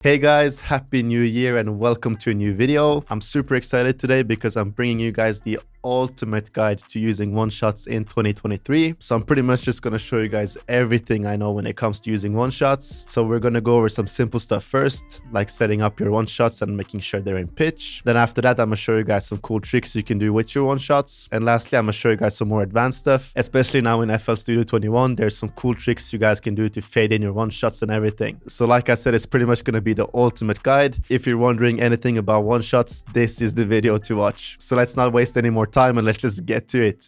Hey guys, happy new year and welcome to a new video. I'm super excited today because I'm bringing you guys the ultimate guide to using one-shots in 2023. So I'm pretty much just going to show you guys everything I know when it comes to using one-shots. So we're going to go over some simple stuff first, like setting up your one-shots and making sure they're in pitch. Then after that, I'm going to show you guys some cool tricks you can do with your one-shots. And lastly, I'm going to show you guys some more advanced stuff, especially now in FL Studio 21. There's some cool tricks you guys can do to fade in your one-shots and everything. So like I said, it's pretty much going to be the ultimate guide. If you're wondering anything about one-shots, this is the video to watch. So let's not waste any more time and let's just get to it.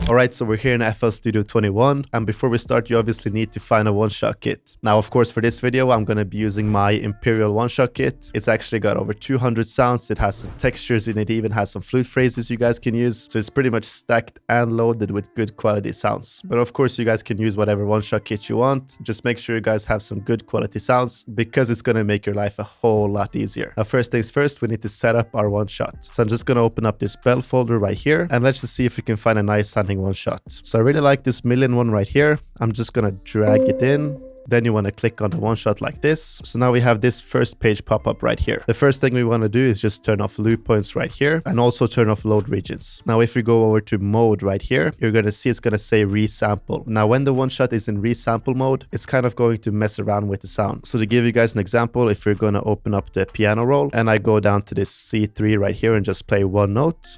Alright, so we're here in FL Studio 21, and before we start, you obviously need to find a one-shot kit. Now, of course, for this video, I'm going to be using my Imperial one-shot kit. It's actually got over 200 sounds, it has some textures in it, even has some flute phrases you guys can use, so it's pretty much stacked and loaded with good quality sounds. But of course, you guys can use whatever one-shot kit you want, just make sure you guys have some good quality sounds, because it's going to make your life a whole lot easier. Now, first things first, we need to set up our one-shot. So I'm just going to open up this bell folder right here, and let's just see if we can find a nice sounding one-shot. So I really like this million one right here. I'm just gonna drag it in. Then you want to click on the one shot like this. So now we have this first page pop up right here. The first thing we want to do is just turn off loop points right here and also turn off load regions. Now if we go over to mode right here, you're going to see it's going to say resample. Now when the one shot is in resample mode, it's kind of going to mess around with the sound. So to give you guys an example, if we're going to open up the piano roll and I go down to this C3 right here and just play one note,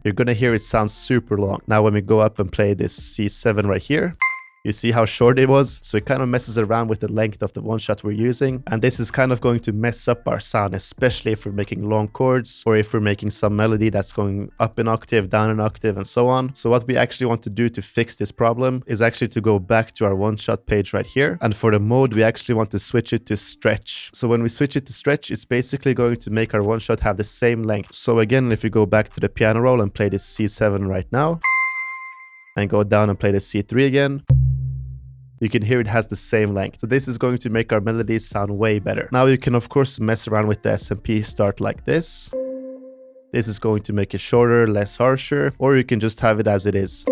you're going to hear it sounds super long. Now, when we go up and play this C7 right here, you see how short it was? So it kind of messes around with the length of the one shot we're using. And this is kind of going to mess up our sound, especially if we're making long chords or if we're making some melody that's going up an octave, down an octave, and so on. So what we actually want to do to fix this problem is actually to go back to our one shot page right here. And for the mode, we actually want to switch it to stretch. So when we switch it to stretch, it's basically going to make our one shot have the same length. So again, if we go back to the piano roll and play this C7 right now, and go down and play the C3 again, you can hear it has the same length. So this is going to make our melodies sound way better. Now you can of course mess around with the SMP start like this. This is going to make it shorter, less harsher, or you can just have it as it is.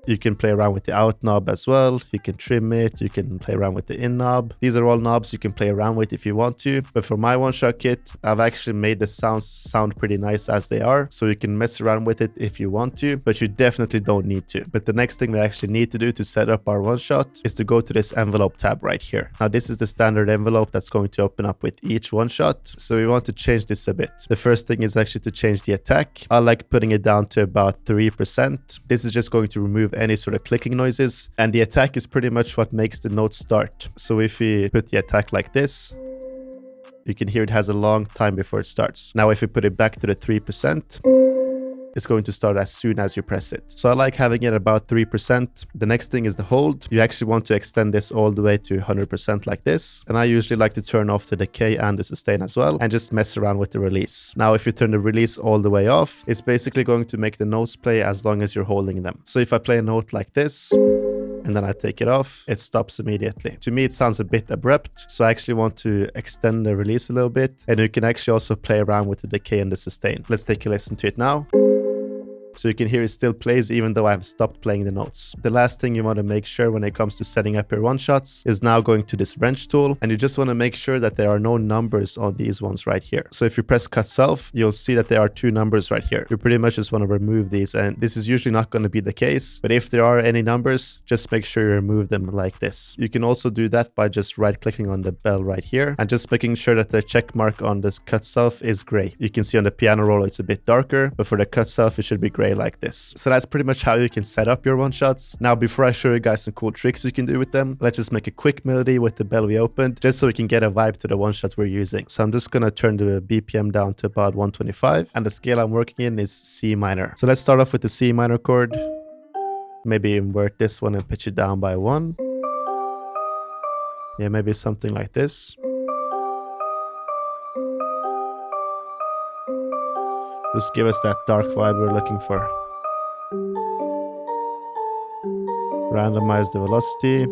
You can play around with the out knob as well. You can trim it. You can play around with the in knob. These are all knobs you can play around with if you want to. But for my one-shot kit, I've actually made the sounds sound pretty nice as they are. So you can mess around with it if you want to, but you definitely don't need to. But the next thing we actually need to do to set up our one-shot is to go to this envelope tab right here. Now this is the standard envelope that's going to open up with each one-shot. So we want to change this a bit. The first thing is actually to change the attack. I like putting it down to about 3%. This is just going to remove any sort of clicking noises, and the attack is pretty much what makes the note start. So if we put the attack like this, you can hear it has a long time before it starts. Now if we put it back to the 3%, it's going to start as soon as you press it. So I like having it about 3%. The next thing is the hold. You actually want to extend this all the way to 100% like this. And I usually like to turn off the decay and the sustain as well and just mess around with the release. Now, if you turn the release all the way off, it's basically going to make the notes play as long as you're holding them. So if I play a note like this, and then I take it off, it stops immediately. To me, it sounds a bit abrupt, so I actually want to extend the release a little bit, and you can actually also play around with the decay and the sustain. Let's take a listen to it now. So you can hear it still plays even though I've stopped playing the notes. The last thing you want to make sure when it comes to setting up your one-shots is now going to this wrench tool, and you just want to make sure that there are no numbers on these ones right here. So if you press cut self, you'll see that there are two numbers right here. You pretty much just want to remove these, and this is usually not going to be the case, but if there are any numbers, just make sure you remove them like this. You can also do that by just right clicking on the bell right here and just making sure that the check mark on this cut self is gray. You can see on the piano roll it's a bit darker, but for the cut self it should be gray like this. So that's pretty much how you can set up your one-shots. Now before I show you guys some cool tricks you can do with them, let's just make a quick melody with the bell we opened, just so we can get a vibe to the one-shot we're using. So I'm just gonna turn the BPM down to about 125, and the scale I'm working in is C minor. So let's start off with the C minor chord. Maybe invert this one and pitch it down by 1. Yeah, maybe something like this. Just give us that dark vibe we're looking for. Randomize the velocity.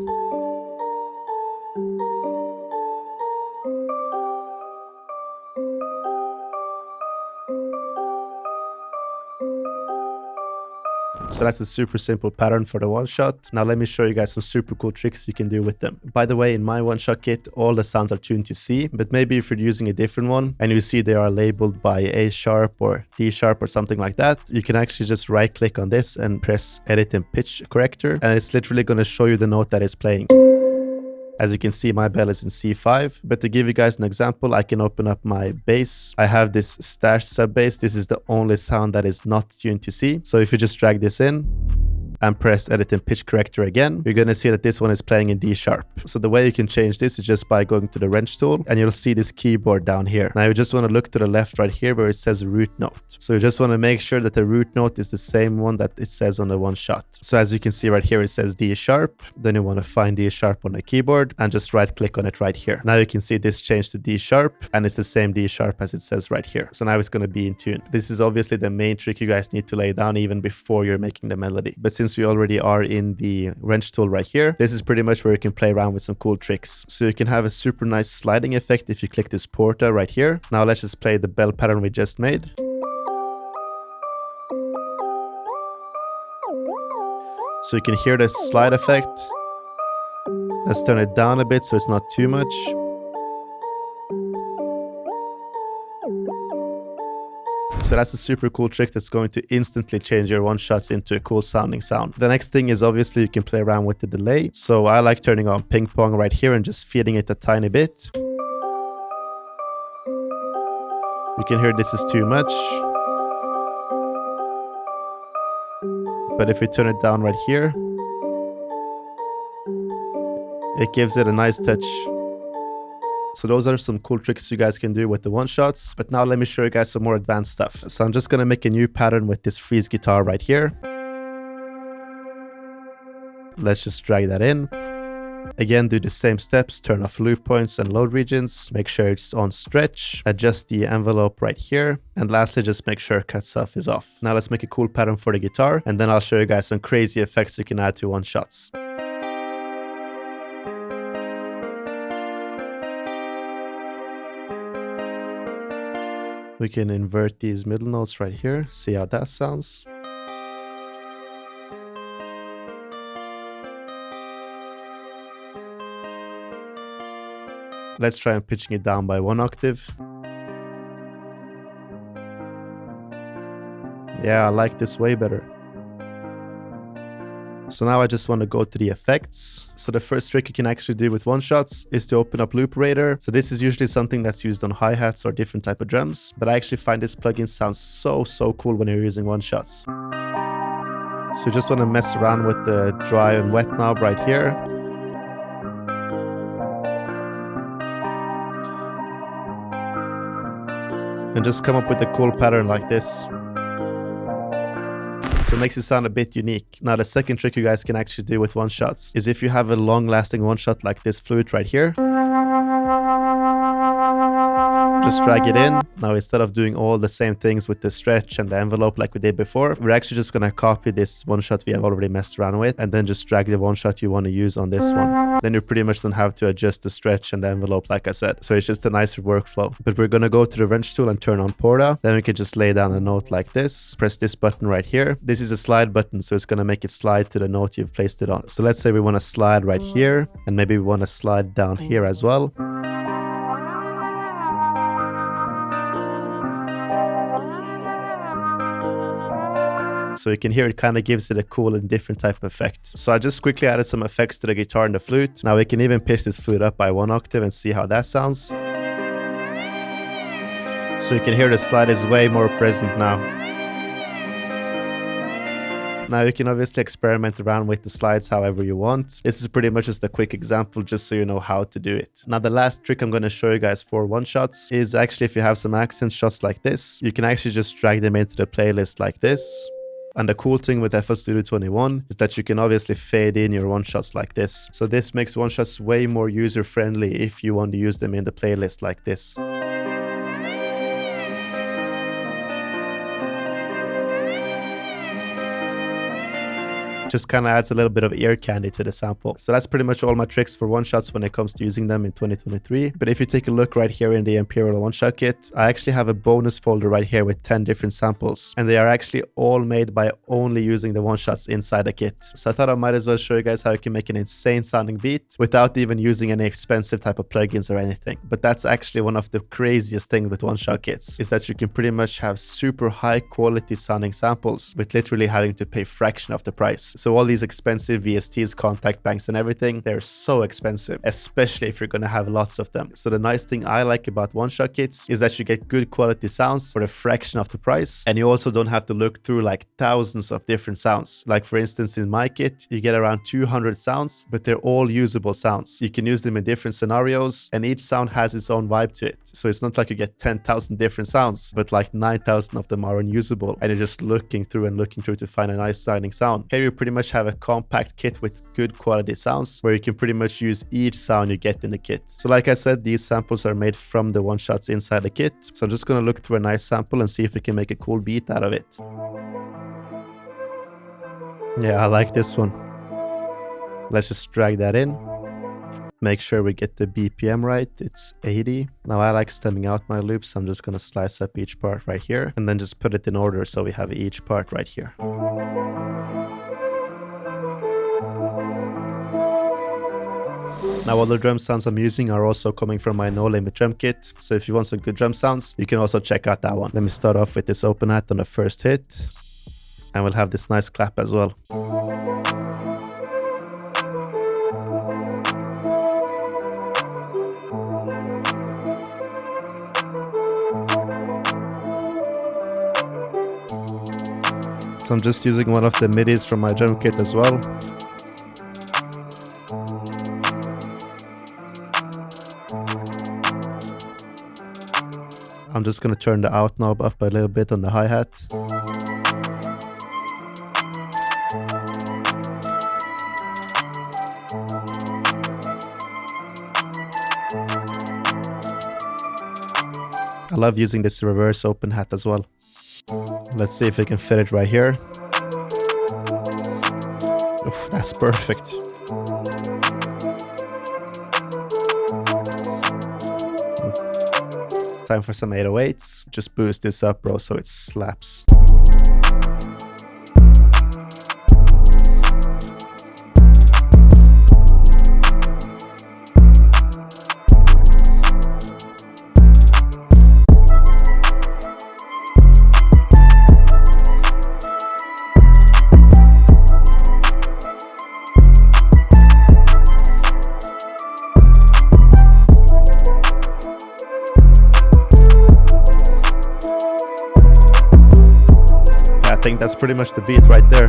So that's a super simple pattern for the one shot. Now let me show you guys some super cool tricks you can do with them. By the way, in my one shot kit, all the sounds are tuned to C, but maybe if you're using a different one and you see they are labeled by A sharp or D sharp or something like that, you can actually just right click on this and press edit and pitch corrector, and it's literally going to show you the note that is playing. As you can see, my bell is in C5, but to give you guys an example, I can open up my bass. I have this stash sub bass. This is the only sound that is not tuned to C. So if you just drag this in and press edit and pitch corrector again, you're going to see that this one is playing in D sharp. So the way you can change this is just by going to the wrench tool, and you'll see this keyboard down here. Now you just want to look to the left right here where it says root note. So you just want to make sure that the root note is the same one that it says on the one shot. So as you can see right here, it says D sharp. Then you want to find D sharp on the keyboard and just right click on it right here. Now you can see this changed to D sharp, and it's the same D sharp as it says right here. So now it's going to be in tune. This is obviously the main trick you guys need to lay down even before you're making the melody. But since we already are in the wrench tool right here, this is pretty much where you can play around with some cool tricks. So you can have a super nice sliding effect if you click this porta right here. Now let's just play the bell pattern we just made. So you can hear the slide effect. Let's turn it down a bit so it's not too much. So that's a super cool trick that's going to instantly change your one shots into a cool sounding sound. The next thing is obviously you can play around with the delay. So I like turning on ping pong right here and just feeding it a tiny bit. You can hear this is too much. But if we turn it down right here, it gives it a nice touch. So those are some cool tricks you guys can do with the one shots. But now let me show you guys some more advanced stuff. So I'm just going to make a new pattern with this freeze guitar right here. Let's just drag that in. Again, do the same steps, turn off loop points and load regions, make sure it's on stretch, adjust the envelope right here, and lastly, just make sure cut stuff is off. Now let's make a cool pattern for the guitar, and then I'll show you guys some crazy effects you can add to one shots. We can invert these middle notes right here, see how that sounds. Let's try and pitching it down by 1 octave. Yeah, I like this way better. So now I just want to go to the effects. So the first trick you can actually do with one shots is to open up Looperator. So this is usually something that's used on hi-hats or different type of drums, but I actually find this plugin sounds so cool when you're using one shots. So you just want to mess around with the dry and wet knob right here. And just come up with a cool pattern like this. So it makes it sound a bit unique. Now the second trick you guys can actually do with one shots is if you have a long lasting one shot like this flute right here, just drag it in. Now instead of doing all the same things with the stretch and the envelope like we did before, we're actually just going to copy this one shot we have already messed around with and then just drag the one shot you want to use on this one. Then you pretty much don't have to adjust the stretch and the envelope like I said. So it's just a nicer workflow. But we're going to go to the wrench tool and turn on porta. Then we can just lay down a note like this. Press this button right here. This is a slide button, so it's going to make it slide to the note you've placed it on. So let's say we want to slide right here, and maybe we want to slide down here as well. So you can hear it kind of gives it a cool and different type of effect. So I just quickly added some effects to the guitar and the flute. Now we can even pitch this flute up by 1 octave and see how that sounds. So you can hear the slide is way more present now. Now you can obviously experiment around with the slides however you want. This is pretty much just a quick example just so you know how to do it. Now the last trick I'm going to show you guys for one shots is actually if you have some accent shots like this, you can actually just drag them into the playlist like this. And the cool thing with FL Studio 21 is that you can obviously fade in your one shots like this. So this makes one shots way more user friendly if you want to use them in the playlist like this. just kind of adds a little bit of ear candy to the sample. So that's pretty much all my tricks for one-shots when it comes to using them in 2023. But if you take a look right here in the Imperial one-shot kit, I actually have a bonus folder right here with 10 different samples, and they are actually all made by only using the one-shots inside the kit. So I thought I might as well show you guys how you can make an insane sounding beat without even using any expensive type of plugins or anything. But that's actually one of the craziest things with one-shot kits, is that you can pretty much have super high quality sounding samples with literally having to pay a fraction of the price. So all these expensive VSTs, contact banks and everything, they're so expensive, especially if you're going to have lots of them. So the nice thing I like about one-shot kits is that you get good quality sounds for a fraction of the price, and you also don't have to look through like thousands of different sounds. Like for instance, in my kit, you get around 200 sounds, but they're all usable sounds. You can use them in different scenarios, and each sound has its own vibe to it. So it's not like you get 10,000 different sounds, but like 9,000 of them are unusable, and you're just looking through to find a nice sounding sound. Here you pretty much have a compact kit with good quality sounds where you can pretty much use each sound you get in the kit. So like I said, these samples are made from the one-shots inside the kit. So I'm just going to look through a nice sample and see if we can make a cool beat out of it. Yeah, I like this one. Let's just drag that in. Make sure we get the BPM right. It's 80. Now I like stemming out my loops, so I'm just going to slice up each part right here and then just put it in order so we have each part right here. Now all the drum sounds I'm using are also coming from my No Limit drum kit, so if you want some good drum sounds, you can also check out that one. Let me start off with this open hat on the first hit, and we'll have this nice clap as well. So I'm just using one of the midis from my drum kit as well. I'm just going to turn the out knob up a little bit on the hi-hat. I love using this reverse open hat as well. Let's see if we can fit it right here. Oof, that's perfect. Time for some 808s. Just boost this up, bro, so it slaps. I think that's pretty much the beat right there.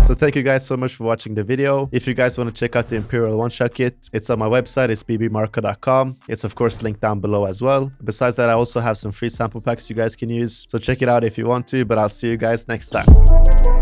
So thank you guys so much for watching the video. If you guys want to check out the Imperial one-shot kit, it's on my website. It's BBMarko.com. It's of course linked down below as well. Besides that, I also have some free sample packs you guys can use. So check it out if you want to, but I'll see you guys next time.